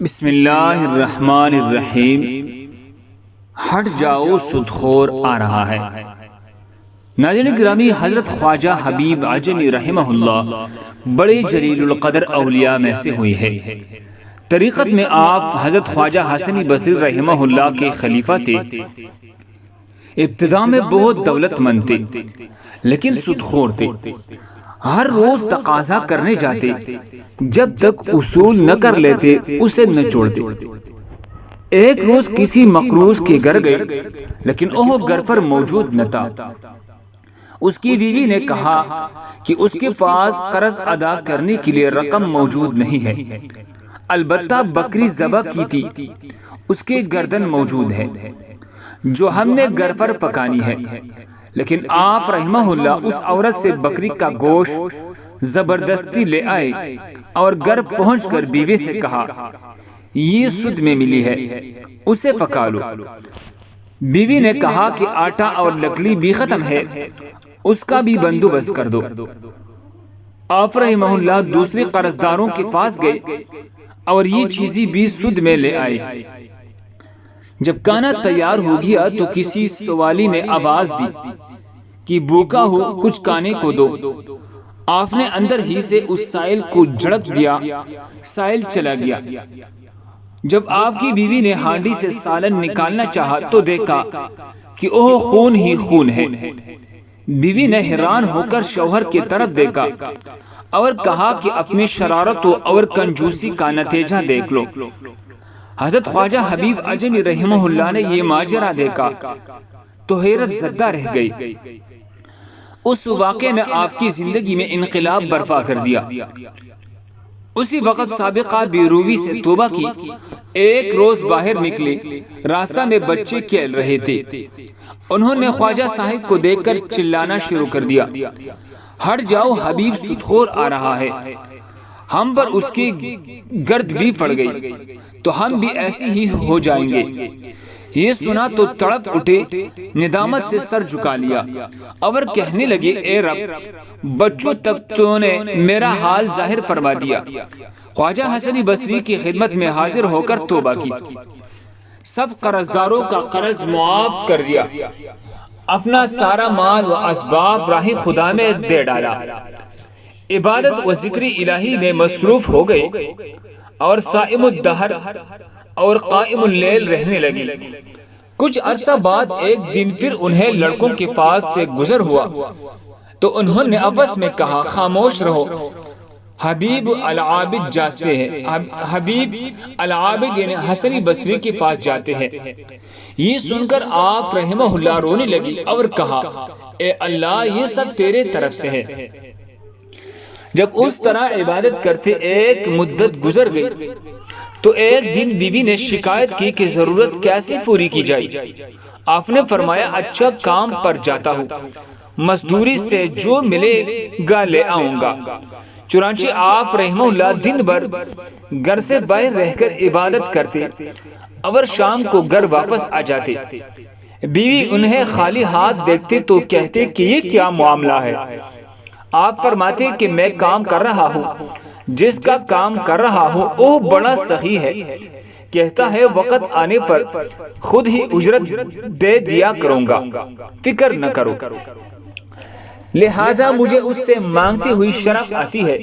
بسم اللہ الرحمن الرحیم۔ ہٹ جاؤ سودخور آ رہا ہے۔ ناظرین گرامی، حضرت خواجہ حبیب عجمی رحمہ اللہ بڑے جلیل القدر اولیاء میں سے ہوئی ہے۔ طریقت میں آپ حضرت خواجہ حسنی بصری رحمہ اللہ کے خلیفہ تھے۔ ابتدا میں بہت دولت مند تھے لیکن سودخور تھے۔ ہر روز تقاضا کرنے جاتے، جب تک اصول نہ کر لیتے اسے نہ چھوڑتے۔ ایک روز کسی مقروض کے گھر گئے لیکن وہ گھر پر موجود نہ تھا۔ اس کی بیوی نے کہا کہ اس کے پاس قرض ادا کرنے کے لیے رقم موجود نہیں ہے، البتہ بکری ذبح کی تھی، اس کے گردن موجود ہے جو ہم نے گھر پر پکانی ہے۔ لیکن آپ رحمہ اللہ اس عورت سے بکری کا گوشت زبردستی لے آئے اور گھر پہنچ کر بیوی سے کہا، یہ سود میں ملی ہے، اسے پکا لو۔ بیوی نے کہا کہ آٹا اور لکڑی بھی ختم ہے، اس کا بھی بندوبست کر دو۔ آپ رحمہ اللہ دوسرے قرضداروں کے پاس گئے اور یہ چیزیں بھی سود میں لے آئے۔ جب کھانا تیار ہو گیا تو کسی سوالی نے آواز دی کہ بھوکا ہو، کچھ کھانے کو دو۔ آپ نے اندر ہی سے اس سائل کو جھڑک دیا، سائل چلا گیا۔ جب آپ کی بیوی نے ہانڈی سے سالن نکالنا چاہا تو دیکھا کہ وہ خون ہی خون ہے۔ بیوی نے حیران ہو کر شوہر کی طرف دیکھا اور کہا کہ اپنی شرارتوں اور کنجوسی کا نتیجہ دیکھ لو۔ حضرت خواجہ حبیب عجمی رحمہ اللہ نے یہ ماجرا دیکھا تو حیرت زدہ رہ گئی۔ اس واقعے نے آپ کی زندگی میں انقلاب برپا کر دیا۔ اسی وقت سابقہ بیروی سے توبہ کی۔ ایک روز باہر نکلے، راستہ میں بچے کھیل رہے تھے۔ انہوں نے خواجہ صاحب کو دیکھ کر چلانا شروع کر دیا، ہٹ جاؤ، حبیب سودخور آ رہا ہے۔ ہم پر اس کی گرد بھی پڑ گئی تو ہم بھی ایسے ہی ہو جائیں گے۔ یہ سنا تو تڑپ اٹھے، ندامت سے سر جھکا لیا اور کہنے لگے، اے رب، بچوں تک تو نے میرا حال ظاہر فرما دیا۔ خواجہ حسنی بصری کی خدمت میں حاضر ہو کر توبہ کی، سب قرضداروں کا قرض معاف کر دیا، اپنا سارا مال و اسباب راہ خدا میں دے ڈالا، عبادت و ذکر الہی میں مصروف ہو گئے اور صائم الدہر اور قائم اللیل رہنے لگے۔ کچھ عرصہ بعد ایک دن پھر انہیں لڑکوں کے پاس سے گزر ہوا تو انہوں نے آپس میں کہا، خاموش رہو، حبیب العابد جاتے ہیں، حبیب العابد یعنی حسنی بصری کے پاس جاتے ہیں۔ یہ سن کر آپ رحمہ اللہ رونے لگی اور کہا، اے اللہ، یہ سب تیرے طرف سے ہے۔ جب اس طرح عبادت کرتے ایک مدت گزر گئی تو ایک دن بیوی نے شکایت کی کہ ضرورت کیسے پوری کی جائے۔ آپ نے فرمایا، اچھا کام پر جاتا ہوں، مزدوری سے جو ملے گا لے آؤں گا۔ چنانچہ آپ رحمہ اللہ دن بھر گھر سے باہر رہ کر عبادت کرتے اور شام کو گھر واپس آ جاتے۔ بیوی انہیں خالی ہاتھ دیکھتے تو کہتے کہ یہ کیا معاملہ ہے؟ آپ فرماتے کہ میں کام کر رہا ہوں، جس کا کام کر رہا ہوں وہ بڑا سخی ہے، کہتا ہے وقت آنے پر خود ہی اجرت دے دیا کروں گا، فکر نہ کرو، لہٰذا مجھے اس سے مانگتے ہوئی شرم آتی ہے۔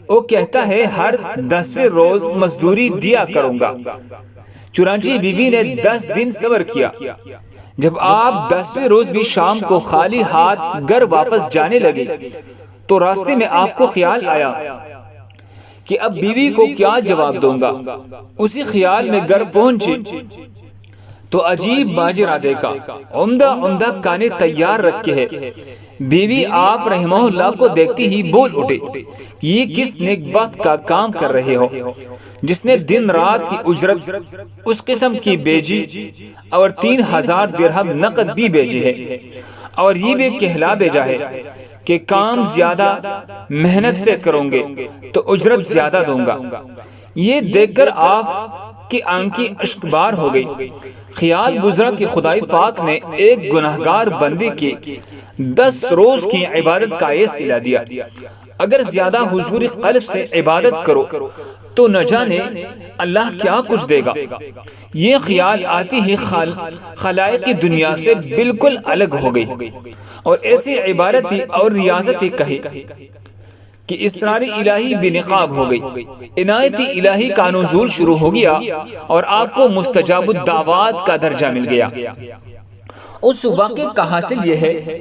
وہ کہتا ہے ہر 10ویں روز مزدوری دیا کروں گا۔ چنانچہ بیوی نے 10 دن صبر کیا۔ جب آپ 10ویں روز بھی شام کو خالی ہاتھ گھر واپس جانے لگے تو راستے میں آپ کو خیال آیا کہ اب بیوی کو کیا جواب دوں گا۔ اسی خیال میں گھر پہنچے تو عجیب ماجرا دیکھا، عمدہ کھانے تیار رکھے ہیں۔ بیوی آپ رحمہ اللہ کو دیکھتی ہی بول اٹھے، یہ کس نیک بخت کا کام کر رہے ہو جس نے دن رات کی اجرت اس قسم کی بیجی اور 3000 درہم نقد بھی بیجے ہے، اور یہ بھی کہلا بھیجا ہے کہ کام زیادہ محنت سے کروں گے تو اجرت زیادہ دوں گا۔ یہ دیکھ کر آپ کی آنکھیں اشکبار ہو گئی۔ خیال گزرا کہ خدائی پاک نے ایک گناہگار بندے کے 10 روز کی عبادت کا یہ صلہ دیا۔ اگر زیادہ حضور قلب سے عبادت کرو تو نہ جانے اللہ کیا کچھ دے گا۔ یہ خیال آتی ہی خلائق کی دنیا سے بالکل الگ ہو گئی اور ایسی عبادتی اور ریاضتی کہی کہ اسرار الہی بے نقاب ہو گئی، عنایت الہی کا نزول شروع ہو گیا اور آپ کو مستجاب الدعوات کا درجہ مل گیا۔ اس واقعے کا حاصل یہ ہے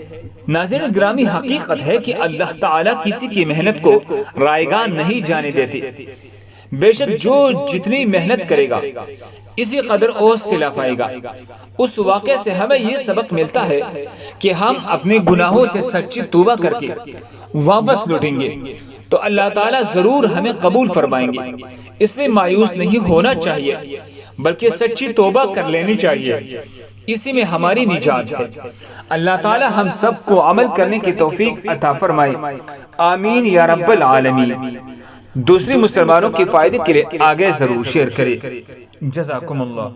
ناظرین گرامی، حقیقت ہے کہ اللہ تعالیٰ کسی کی محنت کو رائیگاں نہیں جانے دیتے۔ بے شک جو جتنی محنت کرے گا اسی قدر وہ صلہ پائے گا۔ اس واقعے سے ہمیں یہ سبق ملتا ہے کہ ہم اپنے گناہوں سے سچی توبہ کر کے واپس لوٹیں گے تو اللہ تعالیٰ ضرور ہمیں قبول فرمائیں گے۔ اس لیے مایوس نہیں ہونا چاہیے بلکہ سچی توبہ کر لینی چاہیے، اسی میں ہماری نجات ہے۔ اللہ تعالیٰ ہم سب کو عمل کرنے کی توفیق عطا فرمائے، آمین یا رب العالمین۔ دوسری مسلمانوں کے فائدے کے لیے آگے ضرور شیئر کریں۔ جزاکم اللہ۔